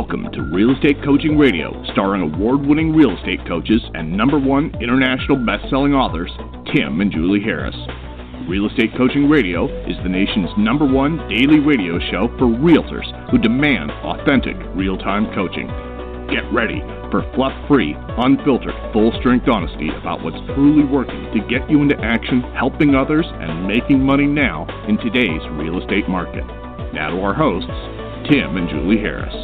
Welcome to Real Estate Coaching Radio, starring award-winning real estate coaches and #1 international best-selling authors, Tim and Julie Harris. Real Estate Coaching Radio is the nation's #1 daily radio show for realtors who demand authentic, real-time coaching. Get ready for fluff-free, unfiltered, full-strength honesty about what's truly working to get you into action, helping others, and making money now in today's real estate market. Now to our hosts, Tim and Julie Harris.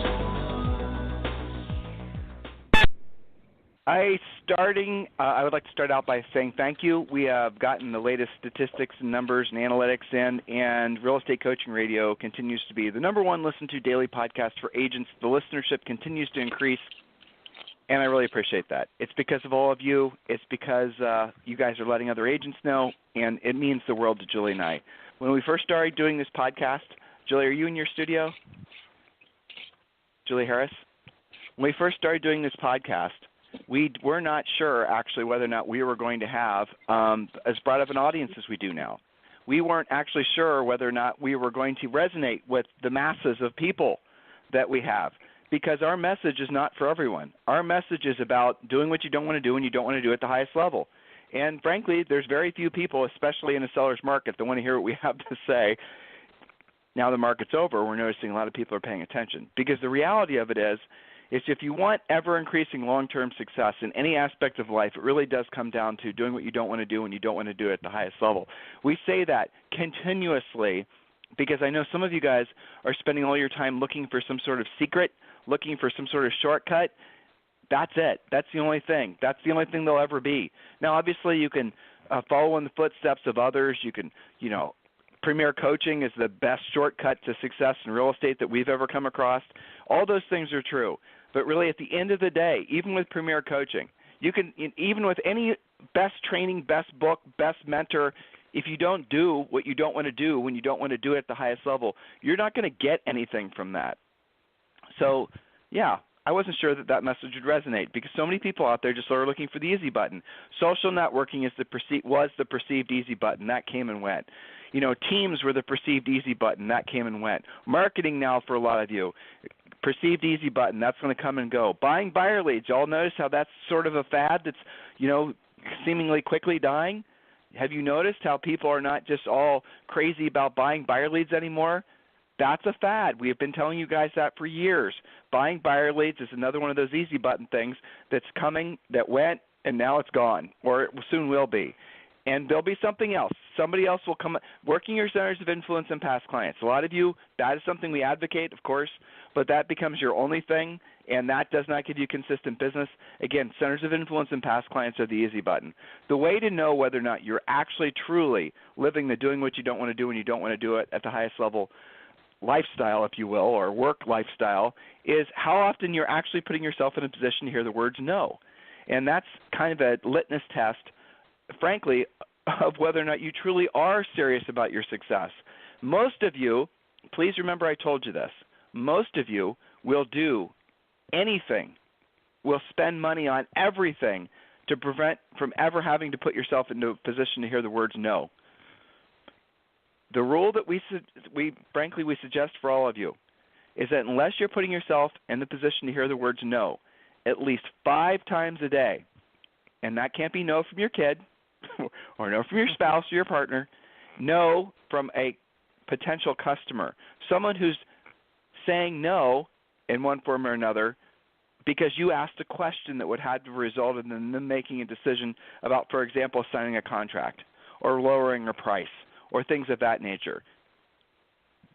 I would like to start out by saying thank you. We have gotten the latest statistics and numbers and analytics in, and Real Estate Coaching Radio continues to be the #1 listened to daily podcast for agents. The listenership continues to increase, and I really appreciate that. It's because of all of you. It's because you guys are letting other agents know, and it means the world to Julie and I. When we first started doing this podcast, Julie, are you in your studio? Julie Harris? When we first started doing this podcast, we were not sure actually whether or not we were going to have as broad of an audience as we do now. We weren't actually sure whether or not we were going to resonate with the masses of people that we have, because our message is not for everyone. Our message is about doing what you don't want to do and you don't want to do at the highest level. And frankly, there's very few people, especially in a seller's market, that want to hear what we have to say. Now the market's over, we're noticing a lot of people are paying attention, because the reality of it is if you want ever-increasing long-term success in any aspect of life, it really does come down to doing what you don't want to do and you don't want to do it at the highest level. We say that continuously because I know some of you guys are spending all your time looking for some sort of secret, looking for some sort of shortcut. That's it. That's the only thing. That's the only thing there'll ever be. Now, obviously, you can follow in the footsteps of others. You can, Premier Coaching is the best shortcut to success in real estate that we've ever come across. All those things are true. But really, at the end of the day, even with Premier Coaching, you can, even with any best training, best book, best mentor, if you don't do what you don't want to do when you don't want to do it at the highest level, you're not going to get anything from that. So, yeah, I wasn't sure that message would resonate, because so many people out there just are looking for the easy button. Social networking was the perceived easy button. That came and went. Teams were the perceived easy button. That came and went. Marketing now for a lot of you, perceived easy button. That's going to come and go. Buying buyer leads. Y'all notice how that's sort of a fad that's, seemingly quickly dying? Have you noticed how people are not just all crazy about buying buyer leads anymore? That's a fad. We have been telling you guys that for years. Buying buyer leads is another one of those easy button things that's coming, that went, and now it's gone, or it soon will be. And there'll be something else. Somebody else will come. Working your centers of influence and past clients. A lot of you, that is something we advocate, of course, but that becomes your only thing, and that does not give you consistent business. Again, centers of influence and past clients are the easy button. The way to know whether or not you're actually truly living the doing what you don't want to do when you don't want to do it at the highest level lifestyle, if you will, or work lifestyle, is how often you're actually putting yourself in a position to hear the words no. And that's kind of a litmus test, frankly, of whether or not you truly are serious about your success. Most of you, please remember I told you this, most of you will do anything, will spend money on everything to prevent from ever having to put yourself into a position to hear the words no. The rule that we suggest for all of you is that unless you're putting yourself in the position to hear the words no at least 5 times a day, and that can't be no from your kid or no from your spouse or your partner, no from a potential customer, someone who's saying no in one form or another because you asked a question that would have resulted in them making a decision about, for example, signing a contract or lowering a price or things of that nature.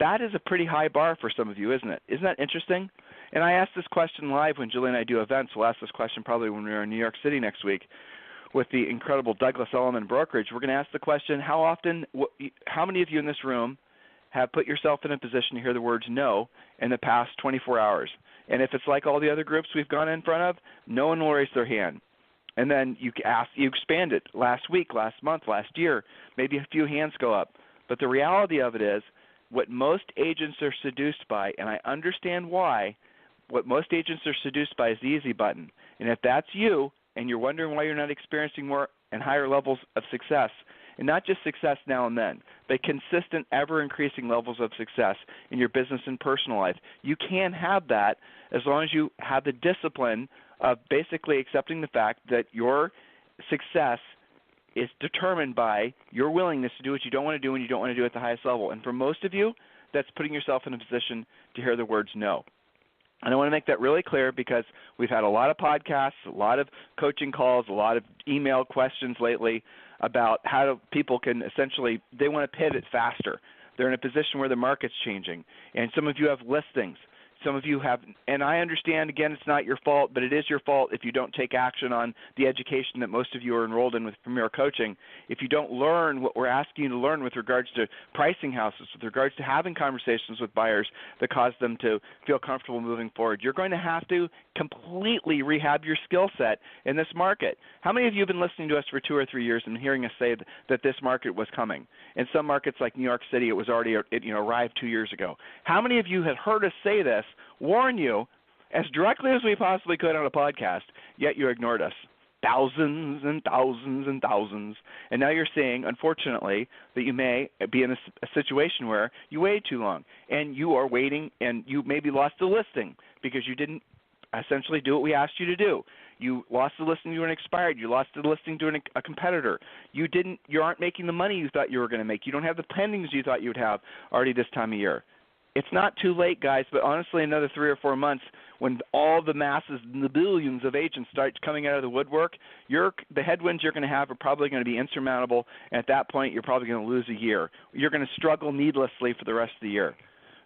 That is a pretty high bar for some of you, isn't it? Isn't that interesting? And I asked this question live when Julie and I do events. We'll ask this question probably when we're in New York City next week with the incredible Douglas Elliman Brokerage. We're going to ask the question, how many of you in this room have put yourself in a position to hear the words no in the past 24 hours? And if it's like all the other groups we've gone in front of, no one will raise their hand. And then you expand it last week, last month, last year, maybe a few hands go up. But the reality of it is what most agents are seduced by, and I understand why, what most agents are seduced by is the easy button. And if that's you and you're wondering why you're not experiencing more and higher levels of success, and not just success now and then, but consistent, ever-increasing levels of success in your business and personal life. You can have that as long as you have the discipline of basically accepting the fact that your success is determined by your willingness to do what you don't want to do when you don't want to do it at the highest level. And for most of you, that's putting yourself in a position to hear the words no. And I want to make that really clear because we've had a lot of podcasts, a lot of coaching calls, a lot of email questions lately about how people can essentially, they want to pivot faster. They're in a position where the market's changing. And some of you have listings. Some of you have, and I understand, again, it's not your fault, but it is your fault if you don't take action on the education that most of you are enrolled in with Premier Coaching. If you don't learn what we're asking you to learn with regards to pricing houses, with regards to having conversations with buyers that cause them to feel comfortable moving forward, you're going to have to completely rehab your skill set in this market. How many of you have been listening to us for 2 or 3 years and hearing us say that this market was coming? In some markets like New York City, it was already arrived 2 years ago. How many of you had heard us say this, warn you, as directly as we possibly could on a podcast, yet you ignored us? Thousands and thousands and thousands. And now you're saying, unfortunately, that you may be in a situation where you waited too long, and you are waiting, and you maybe lost a listing because you didn't essentially do what we asked you to do. You lost the listing to an expired. You lost the listing to a competitor. You aren't making the money you thought you were going to make. You don't have the pendings you thought you would have already this time of year. It's not too late, guys, but honestly, another 3 or 4 months when all the masses and the billions of agents start coming out of the woodwork, the headwinds you're going to have are probably going to be insurmountable, and at that point, you're probably going to lose a year. You're going to struggle needlessly for the rest of the year.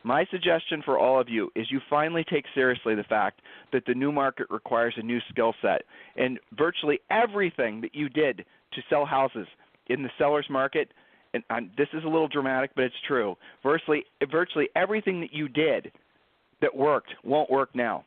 My suggestion for all of you is you finally take seriously the fact that the new market requires a new skill set, and virtually everything that you did to sell houses in the seller's market, and this is a little dramatic, but it's true, virtually everything that you did that worked won't work now.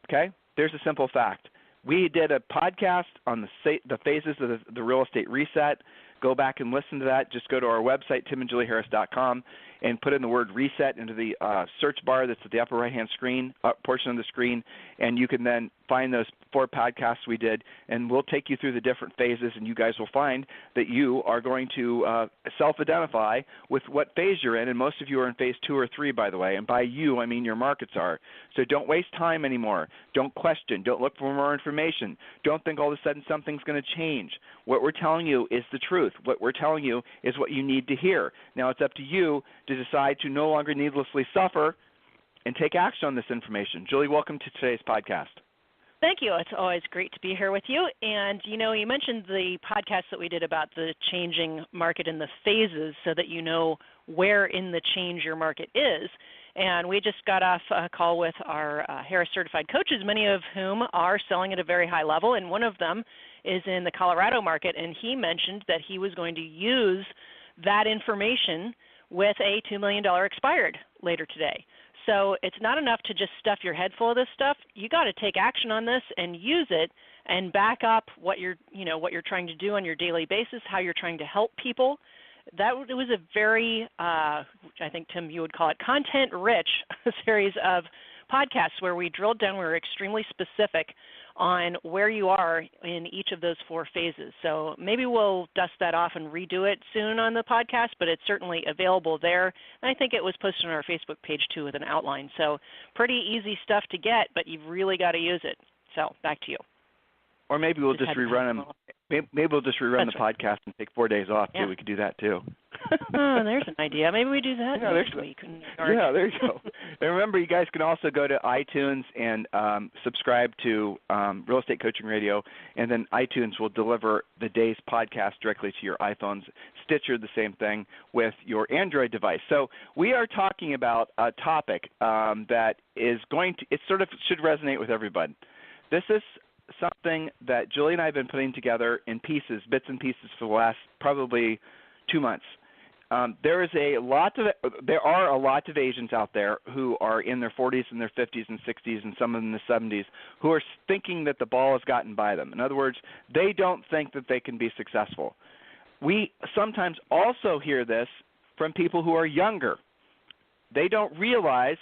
Okay? There's a simple fact. We did a podcast on the phases of the real estate reset. Go back and listen to that. Just go to our website, timandjulieharris.com, and put in the word reset into the search bar that's at the upper right-hand screen, portion of the screen, and you can then find those 4 podcasts we did, and we'll take you through the different phases, and you guys will find that you are going to self-identify with what phase you're in, and most of you are in phase 2 or 3, by the way, and by you, I mean your markets are. So don't waste time anymore. Don't question. Don't look for more information. Don't think all of a sudden something's going to change. What we're telling you is the truth. What we're telling you is what you need to hear. Now it's up to you to decide to no longer needlessly suffer and take action on this information. Julie, welcome to today's podcast. Thank you. It's always great to be here with you. And, you mentioned the podcast that we did about the changing market and the phases so that you know where in the change your market is. And we just got off a call with our Harris certified coaches, many of whom are selling at a very high level, and one of them is in the Colorado market, and he mentioned that he was going to use that information with a $2 million expired later today. So it's not enough to just stuff your head full of this stuff. You got to take action on this and use it and back up what you're trying to do on your daily basis, how you're trying to help people. That was a very, I think, Tim, you would call it content-rich series of podcasts where we drilled down. We were extremely specific on where you are in each of those 4 phases. So maybe we'll dust that off and redo it soon on the podcast, but it's certainly available there. And I think it was posted on our Facebook page, too, with an outline. So pretty easy stuff to get, but you've really got to use it. So back to you. Or maybe we'll just rerun them. Maybe we'll just rerun the podcast and take 4 days off, too. We could do that, too. Oh, there's an idea. Maybe we do that next week. Yeah, there you go. And remember, you guys can also go to iTunes and subscribe to Real Estate Coaching Radio, and then iTunes will deliver the day's podcast directly to your iPhones. Stitcher, the same thing with your Android device. So we are talking about a topic that is it sort of should resonate with everybody. This is something that Julie and I have been putting together in bits and pieces for the last probably 2 months. There are a lot of agents out there who are in their 40s and their 50s and 60s and some of them in the 70s who are thinking that the ball has gotten by them. In other words, they don't think that they can be successful. We sometimes also hear this from people who are younger. They don't realize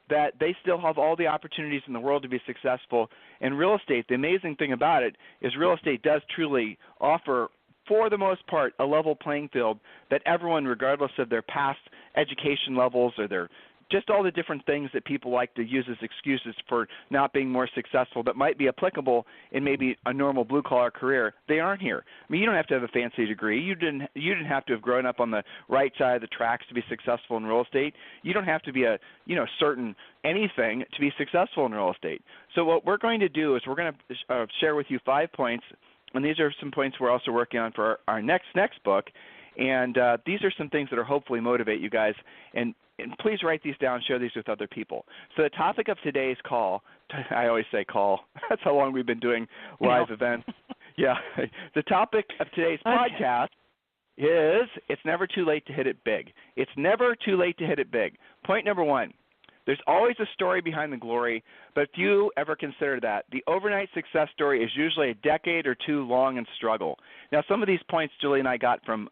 that they still have all the opportunities in the world to be successful in real estate. The amazing thing about it is real estate does truly offer for the most part, a level playing field that everyone, regardless of their past education levels or their just all the different things that people like to use as excuses for not being more successful that might be applicable in maybe a normal blue-collar career, they aren't here. I mean, you don't have to have a fancy degree. You didn't have to have grown up on the right side of the tracks to be successful in real estate. You don't have to be a certain anything to be successful in real estate. So what we're going to do is we're going to share with you 5 points, and these are some points we're also working on for our next book. And these are some things that are hopefully motivate you guys. And please write these down, share these with other people. So the topic of today's call, I always say call. That's how long we've been doing live events. Yeah. The topic of today's podcast is it's never too late to hit it big. It's never too late to hit it big. Point number 1. There's always a story behind the glory, but few ever consider that. The overnight success story is usually a decade or two long and struggle. Now, some of these points Julie and I got from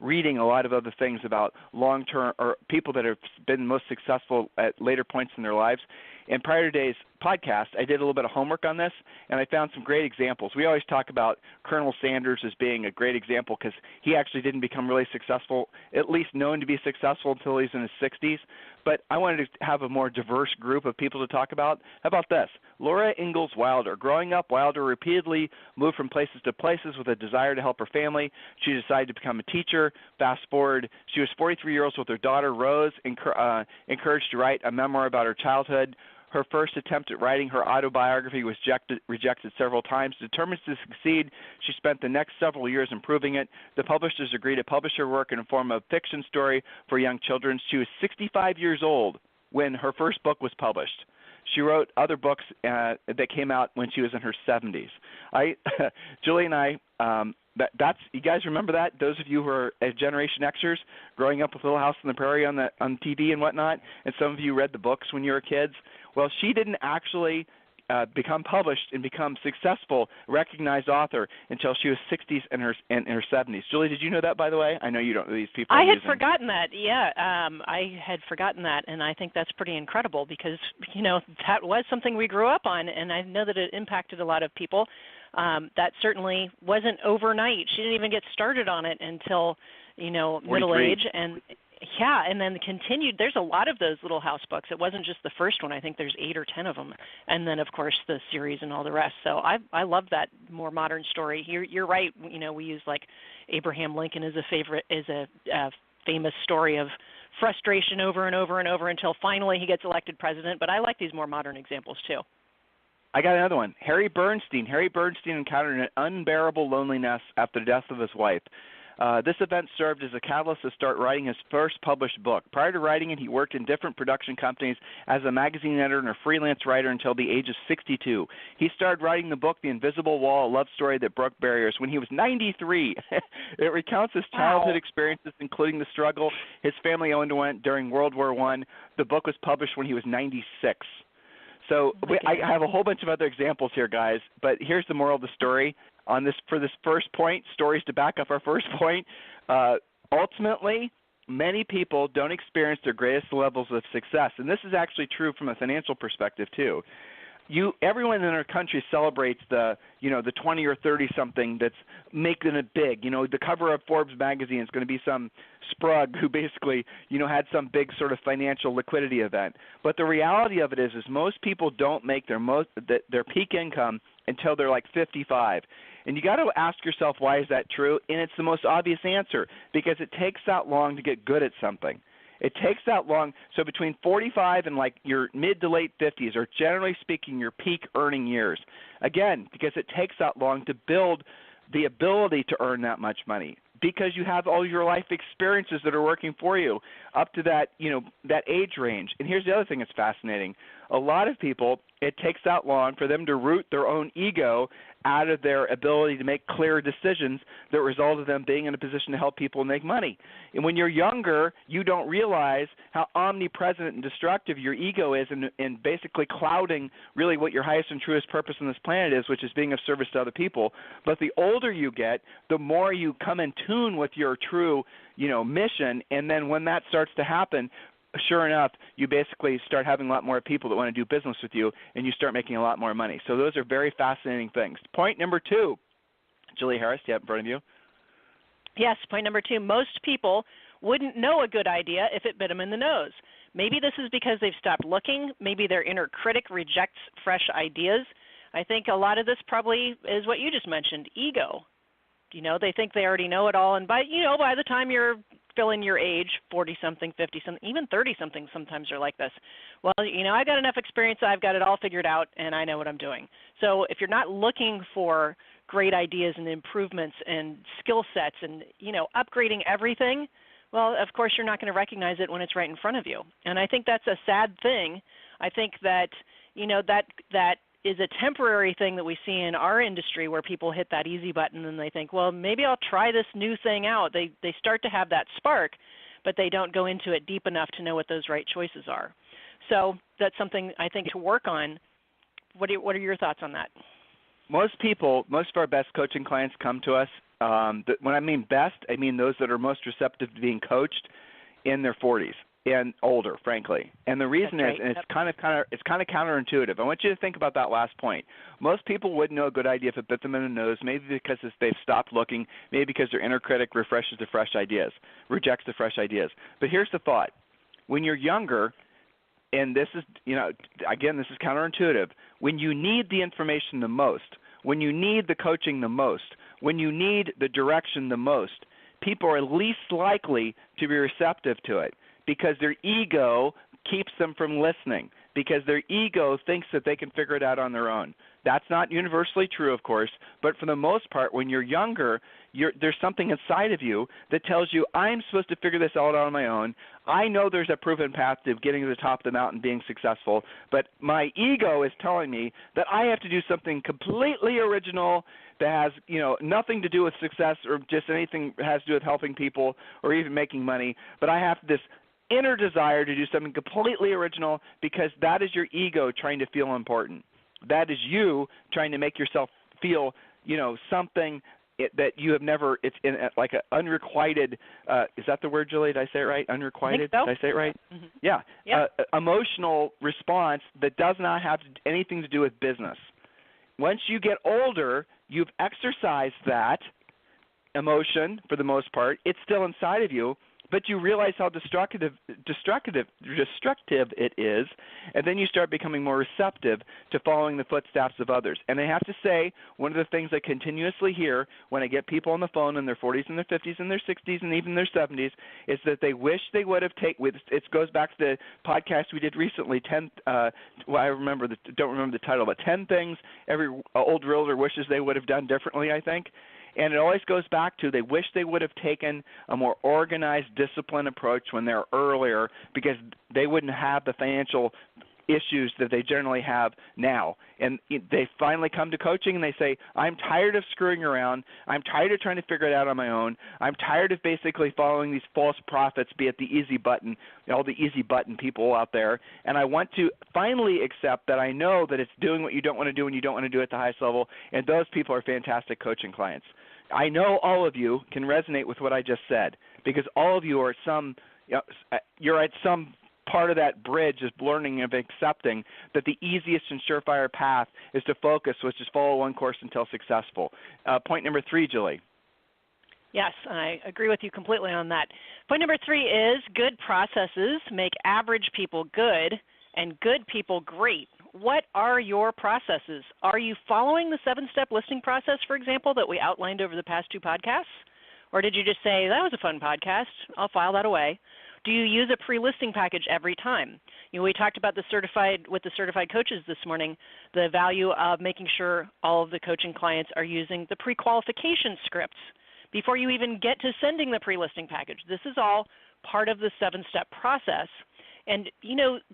reading a lot of other things about long-term or people that have been most successful at later points in their lives. And prior to today's podcast, I did a little bit of homework on this, and I found some great examples. We always talk about Colonel Sanders as being a great example because he actually didn't become really successful, at least known to be successful until he's in his 60s. But I wanted to have a more diverse group of people to talk about. How about this? Laura Ingalls Wilder. Growing up, Wilder repeatedly moved from places to places with a desire to help her family. She decided to become a teacher. Fast forward, she was 43 years old with her daughter, Rose, encouraged to write a memoir about her childhood. Her first attempt at writing her autobiography was rejected several times. Determined to succeed, she spent the next several years improving it. The publishers agreed to publish her work in a form of fiction story for young children. She was 65 years old when her first book was published. She wrote other books that came out when she was in her 70s. Julie and I, that's you guys remember that? Those of you who are Generation Xers, growing up with Little House on the Prairie on TV and whatnot, and some of you read the books when you were kids. Well, she didn't actually become published and become successful, recognized author until she was 60s and her 70s. Julie, did you know that, by the way? I know you don't. These people. I had forgotten that. Yeah, I had forgotten that, and I think that's pretty incredible because that was something we grew up on, and I know that it impacted a lot of people. That certainly wasn't overnight. She didn't even get started on it until middle age, and then continued. There's a lot of those Little House books. It wasn't just the first one. I think there's 8 or 10 of them, and then of course the series and all the rest. So I love that more modern story. You're right. We use like Abraham Lincoln as a famous story of frustration over and over and over until finally he gets elected president. But I like these more modern examples too. I got another one. Harry Bernstein. Harry Bernstein encountered an unbearable loneliness after the death of his wife. This event served as a catalyst to start writing his first published book. Prior to writing it, he worked in different production companies as a magazine editor and a freelance writer until the age of 62. He started writing the book, The Invisible Wall, a love story that broke barriers, when he was 93. It recounts his childhood experiences, including the struggle his family underwent during World War I. The book was published when he was 96. So I have a whole bunch of other examples here, guys, but here's the moral of the story on this for this first point, stories to back up our first point. Ultimately, many people don't experience their greatest levels of success, and this is actually true from a financial perspective too. Everyone in our country celebrates the 20 or 30 something that's making it big. The cover of Forbes magazine is going to be some sprug who basically had some big sort of financial liquidity event. But the reality of it is most people don't make their peak income until they're like 55. And you got to ask yourself, why is that true? And it's the most obvious answer, because it takes that long to get good at something. It takes that long. So between 45 and like your mid to late 50s are generally speaking your peak earning years. Again, because it takes that long to build the ability to earn that much money, because you have all your life experiences that are working for you up to that, that age range. And here's the other thing that's fascinating. A lot of people, it takes that long for them to root their own ego out of their ability to make clear decisions that result in them being in a position to help people make money. And when you're younger, you don't realize how omnipresent and destructive your ego is in basically clouding really what your highest and truest purpose on this planet is, which is being of service to other people. But the older you get, the more you come in tune with your true, mission. And then when that starts to happen, sure enough, you basically start having a lot more people that want to do business with you, and you start making a lot more money. So those are very fascinating things. Point number 2, Julie Harris, do you have it in front of you? Yes, point number 2, most people wouldn't know a good idea if it bit them in the nose. Maybe this is because they've stopped looking. Maybe their inner critic rejects fresh ideas. I think a lot of this probably is what you just mentioned, ego. They think they already know it all, and by the time you're filling your age, 40-something, 50-something, even 30-something sometimes are like this. Well, I got enough experience, I've got it all figured out, and I know what I'm doing. So if you're not looking for great ideas and improvements and skill sets and, upgrading everything, well, of course you're not going to recognize it when it's right in front of you. And I think that's a sad thing. I think that, that is a temporary thing that we see in our industry where people hit that easy button and they think, well, maybe I'll try this new thing out. They start to have that spark, but they don't go into it deep enough to know what those right choices are. So that's something I think to work on. What are your thoughts on that? Most of our best coaching clients come to us. When I mean best, I mean those that are most receptive to being coached in their 40s. And older, frankly. And the reason is, and it's kind of counterintuitive. I want you to think about that last point. Most people wouldn't know a good idea if it bit them in the nose, maybe because they've stopped looking, maybe because their inner critic rejects the fresh ideas. But here's the thought. When you're younger, and this is, again, this is counterintuitive, when you need the information the most, when you need the coaching the most, when you need the direction the most, people are least likely to be receptive to it, because their ego keeps them from listening, because their ego thinks that they can figure it out on their own. That's not universally true, of course, but for the most part, when you're younger, there's something inside of you that tells you, I'm supposed to figure this out on my own. I know there's a proven path to getting to the top of the mountain, being successful, but my ego is telling me that I have to do something completely original that has, nothing to do with success or just anything that has to do with helping people or even making money, but I have this inner desire to do something completely original, because that is your ego trying to feel important. That is you trying to make yourself feel, something that you have never, it's in like an unrequited, is that the word, Julie? Did I say it right? Unrequited? I think so. Did I say it right? Mm-hmm. Yeah. Yeah. Emotional response that does not have anything to do with business. Once you get older, you've exercised that emotion for the most part. It's still inside of you, but you realize how destructive it is, and then you start becoming more receptive to following the footsteps of others. And I have to say, one of the things I continuously hear when I get people on the phone in their 40s and their 50s and their 60s and even their 70s is that they wish they would have taken. It goes back to the podcast we did recently. I don't remember the title, but 10 things every old realtor wishes they would have done differently, I think. And it always goes back to they wish they would have taken a more organized, disciplined approach when they're earlier, because they wouldn't have the financial issues that they generally have now. And they finally come to coaching and they say, I'm tired of screwing around. I'm tired of trying to figure it out on my own. I'm tired of basically following these false prophets, be it the easy button, all the easy button people out there. And I want to finally accept that I know that it's doing what you don't want to do when you don't want to do it at the highest level. And those people are fantastic coaching clients. I know all of you can resonate with what I just said, because all of you are you're at some part of that bridge is learning and accepting that the easiest and surefire path is to focus, which is follow one course until successful. Point number 3, Julie. Yes, I agree with you completely on that. Point number 3 is good processes make average people good and good people great. What are your processes? Are you following the 7-step listing process, for example, that we outlined over the past 2 podcasts? Or did you just say, that was a fun podcast, I'll file that away? Do you use a pre-listing package every time? We talked about with the certified coaches this morning, the value of making sure all of the coaching clients are using the pre-qualification scripts before you even get to sending the pre-listing package. This is all part of the 7-step process. And,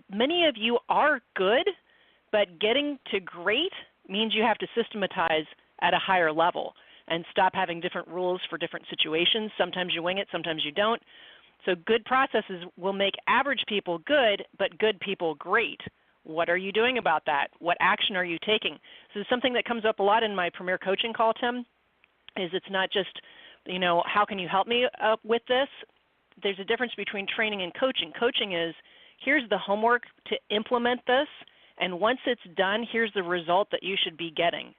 many of you are good, but getting to great means you have to systematize at a higher level and stop having different rules for different situations. Sometimes you wing it, sometimes you don't. So good processes will make average people good, but good people great. What are you doing about that? What action are you taking? So something that comes up a lot in my Premier Coaching call, Tim, is it's not just, how can you help me with this? There's a difference between training and coaching. Coaching is, here's the homework to implement this, and once it's done, here's the result that you should be getting.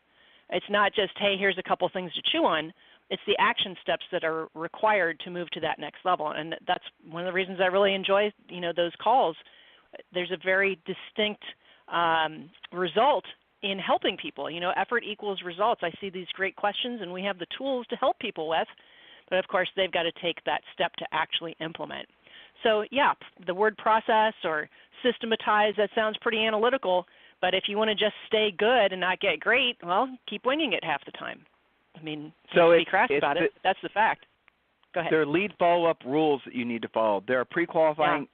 It's not just, hey, here's a couple things to chew on, It's the action steps that are required to move to that next level, and that's one of the reasons I really enjoy, those calls. There's a very distinct result in helping people. Effort equals results. I see these great questions, and we have the tools to help people with, but of course they've got to take that step to actually implement. So yeah, the word process or systematize, that sounds pretty analytical, but if you want to just stay good and not get great, well, keep winging it half the time. I mean, so to be crass about it, that's the fact. Go ahead. There are lead follow-up rules that you need to follow. There are pre-qualifying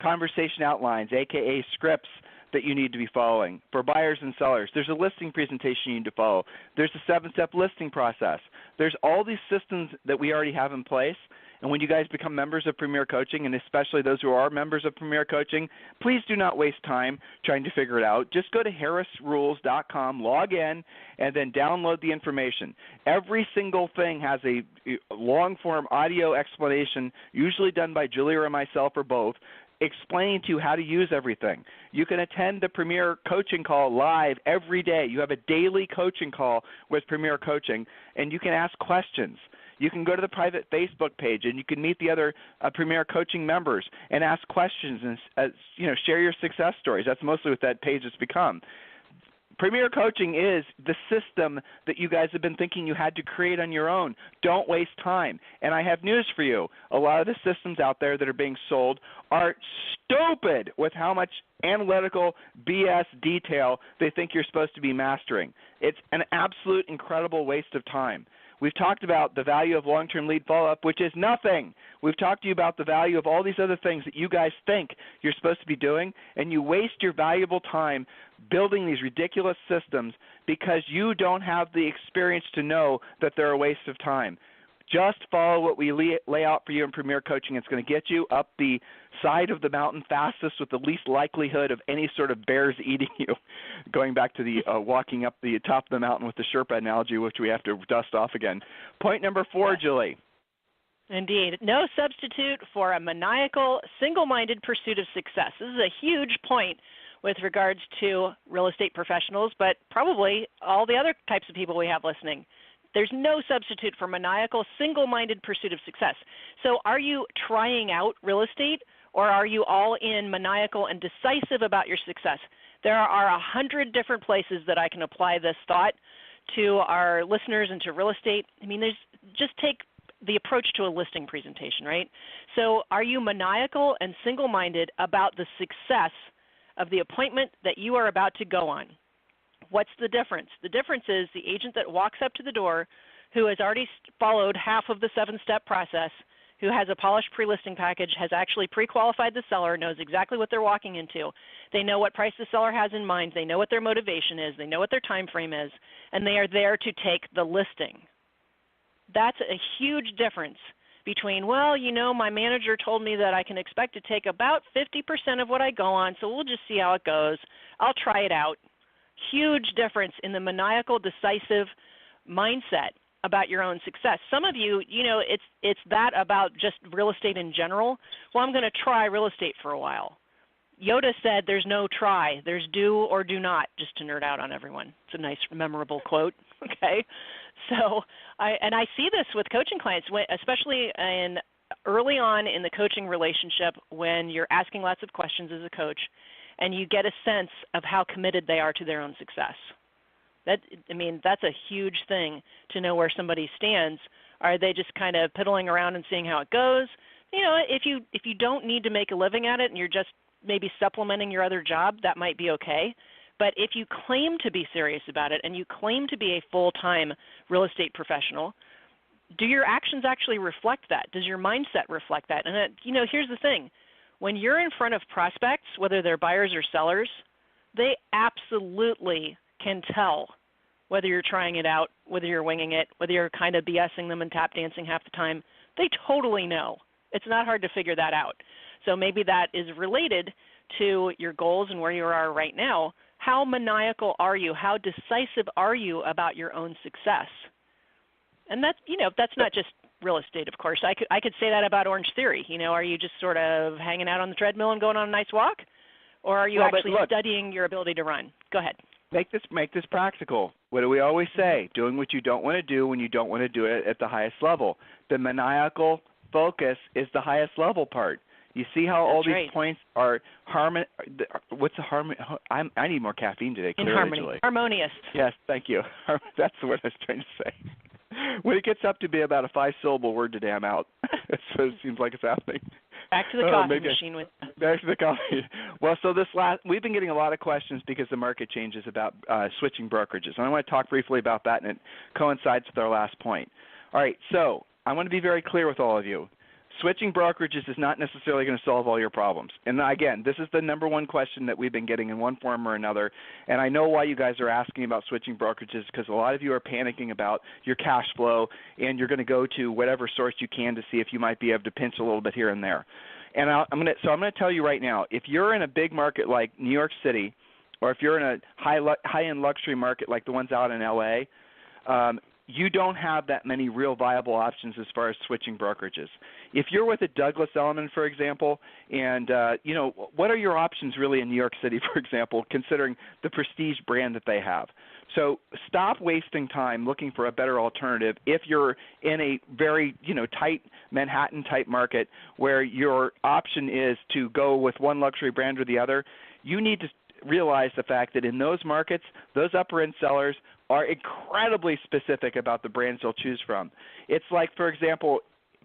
conversation outlines, a.k.a. scripts, that you need to be following for buyers and sellers. There's a listing presentation you need to follow. There's a 7-step listing process. There's all these systems that we already have in place. And when you guys become members of Premier Coaching, and especially those who are members of Premier Coaching, please do not waste time trying to figure it out. Just go to harrisrules.com, log in, and then download the information. Every single thing has a long-form audio explanation, usually done by Julie or myself or both, explaining to you how to use everything. You can attend the Premier Coaching Call live every day. You have a daily coaching call with Premier Coaching, and you can ask questions. You can go to the private Facebook page, and you can meet the other Premier Coaching members and ask questions and share your success stories. That's mostly what that page has become. Premier Coaching is the system that you guys have been thinking you had to create on your own. Don't waste time. And I have news for you. A lot of the systems out there that are being sold are stupid with how much analytical BS detail they think you're supposed to be mastering. It's an absolute incredible waste of time. We've talked about the value of long-term lead follow-up, which is nothing. We've talked to you about the value of all these other things that you guys think you're supposed to be doing, and you waste your valuable time building these ridiculous systems because you don't have the experience to know that they're a waste of time. Just follow what we lay out for you in Premier Coaching. It's going to get you up the side of the mountain fastest with the least likelihood of any sort of bears eating you. Going back to the walking up the top of the mountain with the Sherpa analogy, which we have to dust off again. Point number 4, Julie. Indeed. No substitute for a maniacal, single-minded pursuit of success. This is a huge point with regards to real estate professionals, but probably all the other types of people we have listening. There's no substitute for maniacal, single-minded pursuit of success. So are you trying out real estate, or are you all in maniacal and decisive about your success? There are 100 different places that I can apply this thought to our listeners and to real estate. I mean, just take the approach to a listing presentation, right? So are you maniacal and single-minded about the success of the appointment that you are about to go on? What's the difference? The difference is the agent that walks up to the door, who has already followed half of the 7-step process, who has a polished pre-listing package, has actually pre-qualified the seller, knows exactly what they're walking into. They know what price the seller has in mind. They know what their motivation is. They know what their time frame is, and they are there to take the listing. That's a huge difference between, well, my manager told me that I can expect to take about 50% of what I go on, so we'll just see how it goes. I'll try it out. Huge difference in the maniacal, decisive mindset about your own success. Some of you, it's that about just real estate in general. Well, I'm going to try real estate for a while. Yoda said there's no try. There's do or do not, just to nerd out on everyone. It's a nice, memorable quote, okay? So, I see this with coaching clients, especially early on in the coaching relationship when you're asking lots of questions as a coach, and you get a sense of how committed they are to their own success. That's a huge thing to know where somebody stands. Are they just kind of piddling around and seeing how it goes? If you don't need to make a living at it and you're just maybe supplementing your other job, that might be okay. But if you claim to be serious about it and you claim to be a full-time real estate professional, do your actions actually reflect that? Does your mindset reflect that? And here's the thing. When you're in front of prospects, whether they're buyers or sellers, they absolutely can tell whether you're trying it out, whether you're winging it, whether you're kind of BSing them and tap dancing half the time. They totally know. It's not hard to figure that out. So maybe that is related to your goals and where you are right now. How maniacal are you? How decisive are you about your own success? And that's not just real estate, of course. I could say that about Orange Theory. Are you just sort of hanging out on the treadmill and going on a nice walk? Or are you actually studying your ability to run? Go ahead. Make this practical. What do we always say? Doing what you don't want to do when you don't want to do it at the highest level. The maniacal focus is the highest level part. You see how all these points are what's a harmony? I need more caffeine today. In clearly, harmony. Julie. Harmonious. Yes, thank you. That's what I was trying to say. When it gets up to be about a 5-syllable word today, I'm out. That's what it seems like it's happening. Back to the coffee machine with. Back to the coffee. Well, so we've been getting a lot of questions because the market changes about switching brokerages, and I want to talk briefly about that, and it coincides with our last point. All right, so I want to be very clear with all of you. Switching brokerages is not necessarily going to solve all your problems. And again, this is the number one question that we've been getting in one form or another. And I know why you guys are asking about switching brokerages, because a lot of you are panicking about your cash flow, and you're going to go to whatever source you can to see if you might be able to pinch a little bit here and there. And I'm going to tell you right now, if you're in a big market like New York City, or if you're in a high-end luxury market like the ones out in L.A., you don't have that many real viable options as far as switching brokerages. If you're with a Douglas Elliman, for example, and what are your options really in New York City, for example, considering the prestige brand that they have? So stop wasting time looking for a better alternative if you're in a very tight Manhattan-type market where your option is to go with one luxury brand or the other. You need to realize the fact that in those markets, those upper-end sellers are incredibly specific about the brands they'll choose from. It's like, for example,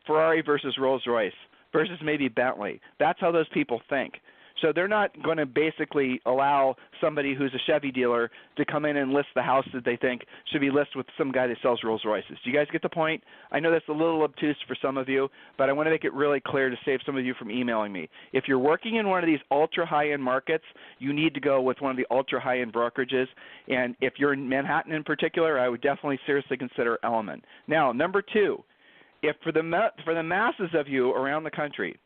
Ferrari versus Rolls-Royce versus maybe Bentley. That's how those people think. So they're not going to basically allow somebody who's a Chevy dealer to come in and list the house that they think should be listed with some guy that sells Rolls-Royces. Do you guys get the point? I know that's a little obtuse for some of you, but I want to make it really clear to save some of you from emailing me. If you're working in one of these ultra-high-end markets, you need to go with one of the ultra-high-end brokerages. And if you're in Manhattan in particular, I would definitely seriously consider Elliman. Now, number two, if for the masses of you around the country,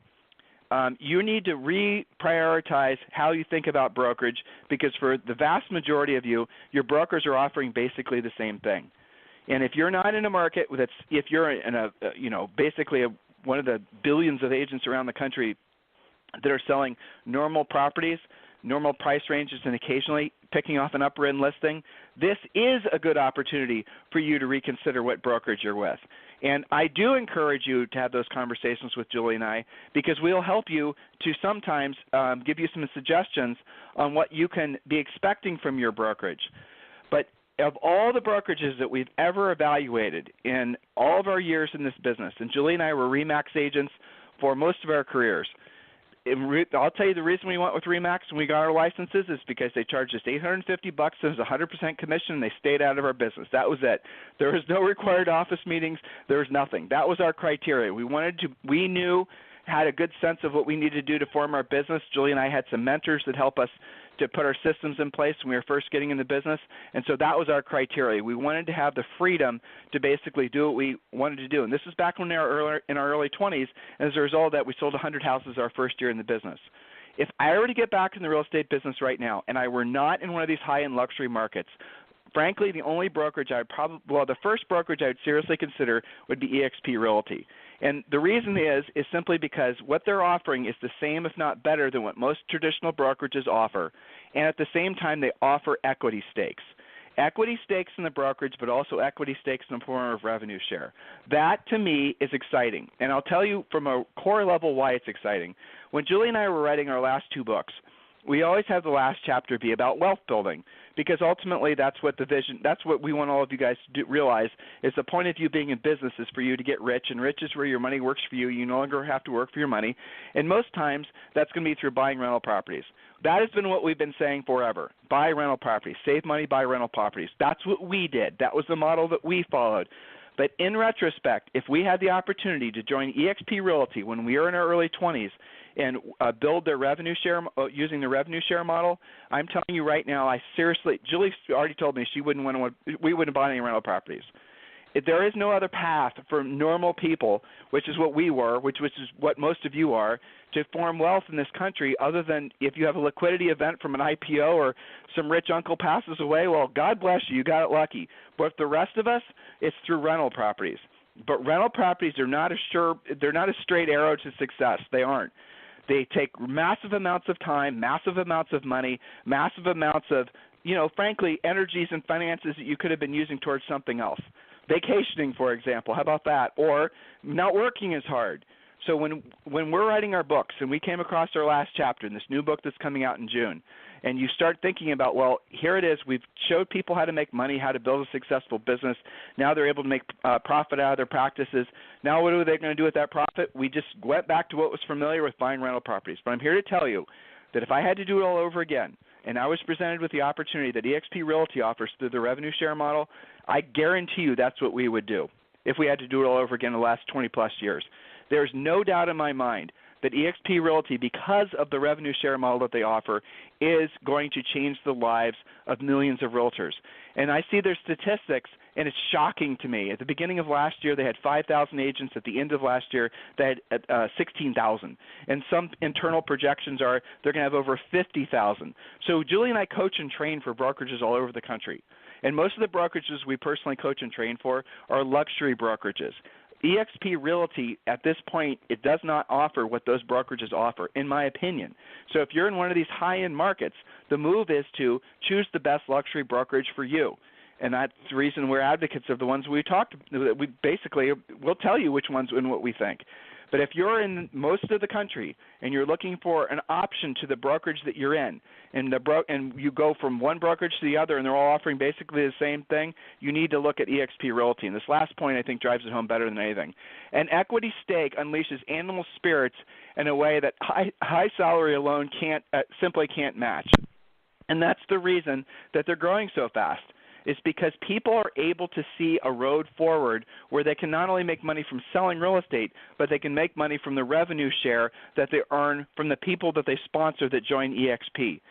you need to reprioritize how you think about brokerage, because for the vast majority of you, your brokers are offering basically the same thing. And if you're not in a market if you're in one of the billions of agents around the country that are selling normal properties, normal price ranges, and occasionally picking off an upper-end listing, this is a good opportunity for you to reconsider what brokerage you're with. And I do encourage you to have those conversations with Julie and I, because we'll help you to sometimes give you some suggestions on what you can be expecting from your brokerage. But of all the brokerages that we've ever evaluated in all of our years in this business, and Julie and I were RE/MAX agents for most of our careers, I'll tell you the reason we went with RE/MAX when we got our licenses is because they charged us $850. It was 100% commission, and they stayed out of our business. That was it. There was no required office meetings. There was nothing. That was our criteria. We knew, had a good sense of what we needed to do to form our business. Julie and I had some mentors that helped us to put our systems in place when we were first getting in the business, and so that was our criteria. We wanted to have the freedom to basically do what we wanted to do, and this was back when we were in our early 20s, and as a result of that, we sold 100 houses our first year in the business. If I were to get back in the real estate business right now, and I were not in one of these high-end luxury markets, frankly, the only brokerage the first brokerage I would seriously consider would be eXp Realty. And the reason is simply because what they're offering is the same, if not better, than what most traditional brokerages offer. And at the same time, they offer equity stakes. Equity stakes in the brokerage, but also equity stakes in the form of revenue share. That, to me, is exciting. And I'll tell you from a core level why it's exciting. When Julie and I were writing our last two books, we always have the last chapter be about wealth building, because ultimately that's what we want all of you guys to realize is the point of you being in business is for you to get rich, and rich is where your money works for you. You no longer have to work for your money, and most times that's going to be through buying rental properties. That has been what we've been saying forever. Buy rental properties. Save money, buy rental properties. That's what we did. That was the model that we followed. But in retrospect, if we had the opportunity to join eXp Realty when we were in our early 20s and build their revenue share using the revenue share model, I'm telling you right now, Julie already told me we wouldn't buy any rental properties. There is no other path for normal people, which is what we were, which is what most of you are, to form wealth in this country, other than if you have a liquidity event from an IPO or some rich uncle passes away, well, God bless you, you got it lucky. But the rest of us, it's through rental properties. But rental properties are they're not a straight arrow to success. They aren't. They take massive amounts of time, massive amounts of money, massive amounts of frankly, energies and finances that you could have been using towards something else. Vacationing, for example, how about that? Or not working as hard. So when we're writing our books, and we came across our last chapter in this new book that's coming out in June, and you start thinking about, well, here it is. We've showed people how to make money, how to build a successful business. Now they're able to make profit out of their practices. Now what are they going to do with that profit? We just went back to what was familiar with buying rental properties. But I'm here to tell you that if I had to do it all over again, and I was presented with the opportunity that eXp Realty offers through the revenue share model, I guarantee you that's what we would do if we had to do it all over again in the last 20-plus years. There's no doubt in my mind that eXp Realty, because of the revenue share model that they offer, is going to change the lives of millions of realtors. And I see their statistics, and it's shocking to me. At the beginning of last year, they had 5,000 agents. At the end of last year, they had 16,000. And some internal projections are they're going to have over 50,000. So Julie and I coach and train for brokerages all over the country. And most of the brokerages we personally coach and train for are luxury brokerages. eXp Realty, at this point, it does not offer what those brokerages offer, in my opinion. So if you're in one of these high-end markets, the move is to choose the best luxury brokerage for you. And that's the reason we're advocates of the ones we talked about. We basically will tell you which ones and what we think. But if you're in most of the country and you're looking for an option to the brokerage that you're in, and you go from one brokerage to the other and they're all offering basically the same thing, you need to look at eXp Realty. And this last point, I think, drives it home better than anything. An equity stake unleashes animal spirits in a way that high salary alone simply can't match. And that's the reason that they're growing so fast. Is because people are able to see a road forward where they can not only make money from selling real estate, but they can make money from the revenue share that they earn from the people that they sponsor that join eXp.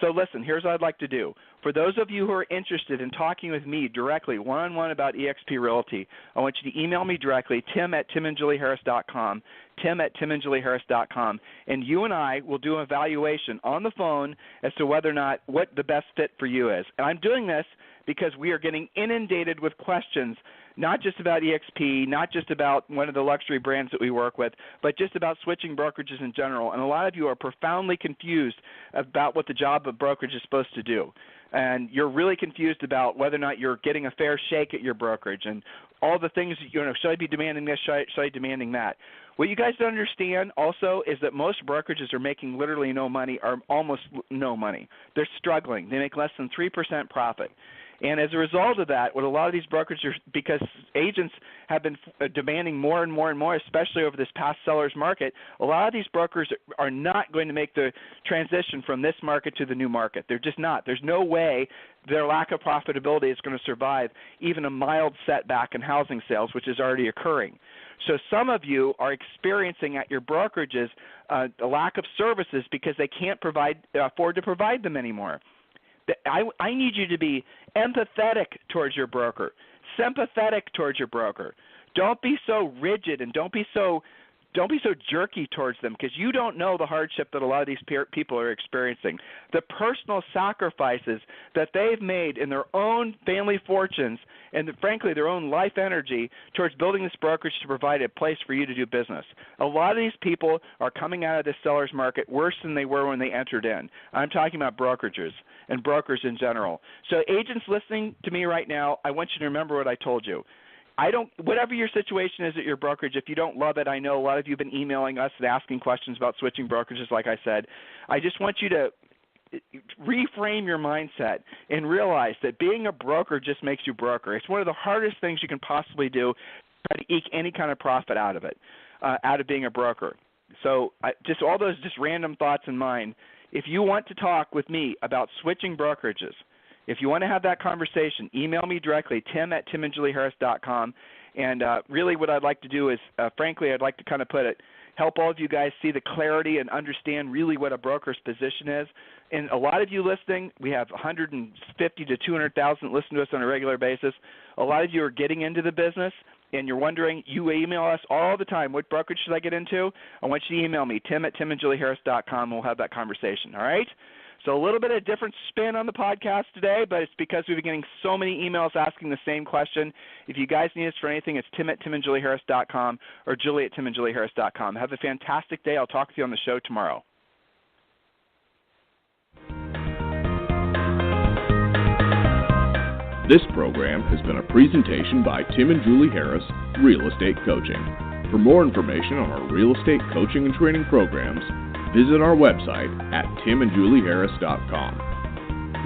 So listen, here's what I'd like to do. For those of you who are interested in talking with me directly, one-on-one about eXp Realty, I want you to email me directly, tim@timandjulieharris.com, tim@timandjulieharris.com, and you and I will do an evaluation on the phone as to whether or not what the best fit for you is. And I'm doing this because we are getting inundated with questions, not just about eXp, not just about one of the luxury brands that we work with, but just about switching brokerages in general. And a lot of you are profoundly confused about what the job of brokerage is supposed to do. And you're really confused about whether or not you're getting a fair shake at your brokerage and all the things, should I be demanding this, should I be demanding that? What you guys don't understand also is that most brokerages are making literally no money or almost no money. They're struggling. They make less than 3% profit. And as a result of that, what a lot of these brokerages are, because agents have been demanding more and more and more, especially over this past seller's market, a lot of these brokers are not going to make the transition from this market to the new market. They're just not. There's no way their lack of profitability is going to survive even a mild setback in housing sales, which is already occurring. So some of you are experiencing at your brokerages a lack of services because they can't afford to provide them anymore. I need you to be empathetic towards your broker, sympathetic towards your broker. Don't be so rigid and don't be so jerky towards them because you don't know the hardship that a lot of these people are experiencing. The personal sacrifices that they've made in their own family fortunes and, frankly, their own life energy towards building this brokerage to provide a place for you to do business. A lot of these people are coming out of this seller's market worse than they were when they entered in. I'm talking about brokerages and brokers in general. So agents listening to me right now, I want you to remember what I told you. Whatever your situation is at your brokerage, if you don't love it, I know a lot of you have been emailing us and asking questions about switching brokerages, like I said. I just want you to reframe your mindset and realize that being a broker just makes you broker. It's one of the hardest things you can possibly do to try to eke any kind of profit out of it, out of being a broker. So just all those just random thoughts in mind. If you want to talk with me about switching brokerages, if you want to have that conversation, email me directly, tim@timandjulieharris.com. And really what I'd like to do is, frankly, I'd like to kind of help all of you guys see the clarity and understand really what a broker's position is. And a lot of you listening, we have 150 to 200,000 listen to us on a regular basis. A lot of you are getting into the business, and you're wondering, you email us all the time, what brokerage should I get into? I want you to email me, tim@timandjulieharris.com, and we'll have that conversation, all right? So a little bit of different spin on the podcast today, but it's because we've been getting so many emails asking the same question. If you guys need us for anything, it's tim@timandjulieharris.com or julie@timandjulieharris.com. Have a fantastic day. I'll talk with you on the show tomorrow. This program has been a presentation by Tim and Julie Harris, Real Estate Coaching. For more information on our real estate coaching and training programs, visit our website at timandjulieharris.com.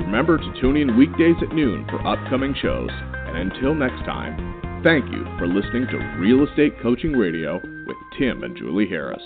Remember to tune in weekdays at noon for upcoming shows, and until next time, thank you for listening to Real Estate Coaching Radio with Tim and Julie Harris.